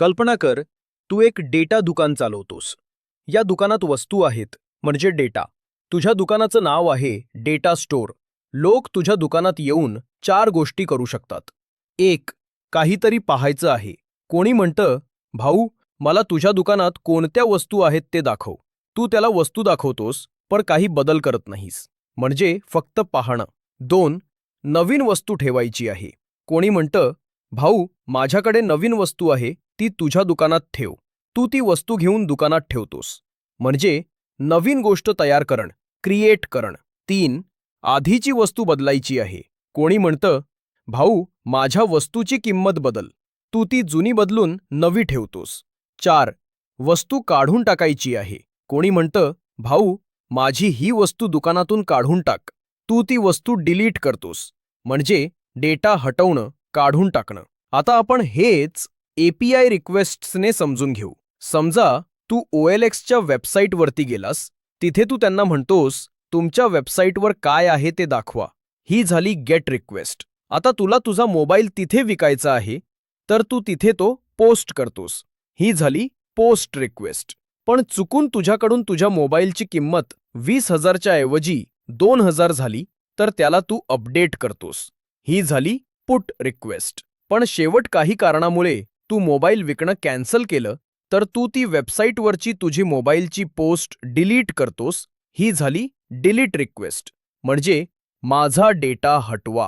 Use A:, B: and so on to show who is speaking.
A: कल्पना कर, तू एक डेटा दुकान चालवतोस. या दुकानात वस्तू आहेत, म्हणजे डेटा. तुझ्या दुकानाचं नाव आहे डेटा स्टोअर. लोक तुझ्या दुकानात येऊन 4 गोष्टी करू शकतात. 1. काहीतरी पाहायचं आहे. कोणी म्हणतं, भाऊ, मला तुझ्या दुकानात कोणत्या वस्तू आहेत ते दाखव. तू त्याला वस्तू दाखवतोस, पण काही बदल करत नाहीस. म्हणजे फक्त पाहणं. 2. नवीन वस्तू ठेवायची आहे. कोणी म्हणतं, भाऊ, माझ्याकडे नवीन वस्तू आहे, ती तुझ्या दुकानात ठेव. तू ती वस्तू घेऊन दुकानात ठेवतोस. म्हणजे नवीन गोष्ट तयार करणं, क्रिएट करणं. 3. आधीची वस्तू बदलायची आहे. कोणी म्हणतं, भाऊ, माझ्या वस्तूची किंमत बदल. तू ती जुनी बदलून नवी ठेवतोस. 4. वस्तू काढून टाकायची आहे. कोणी म्हणतं, भाऊ, माझी ही वस्तू दुकानातून काढून टाक. तू ती वस्तू डिलीट करतोस. म्हणजे डेटा हटवणं, काढून टाकणं. आता आपण हेच API रिक्वेस्ट्सने समजून घेऊ. समजा तू OLXच्या वेबसाईटवरती गेलास. तिथे तू त्यांना म्हणतोस, तुमच्या वेबसाईटवर काय आहे ते दाखवा. ही झाली गेट रिक्वेस्ट. आता तुला तुझा मोबाईल तिथे विकायचा आहे, तर तू तिथे तो पोस्ट करतोस. ही झाली पोस्ट रिक्वेस्ट. पण चुकून तुझ्याकडून तुझ्या मोबाईलची किंमत 20,000च्या ऐवजी 2,000 झाली, तर त्याला तू अपडेट करतोस. ही झाली पुट रिक्वेस्ट. पण शेवट काही कारणामुळे तू मोबाईल विकणं कॅन्सल केलं, तर तू ती वेबसाईटवरची तुझी मोबाईलची पोस्ट डिलीट करतोस. ही झाली डिलीट रिक्वेस्ट. म्हणजे माझा डेटा हटवा.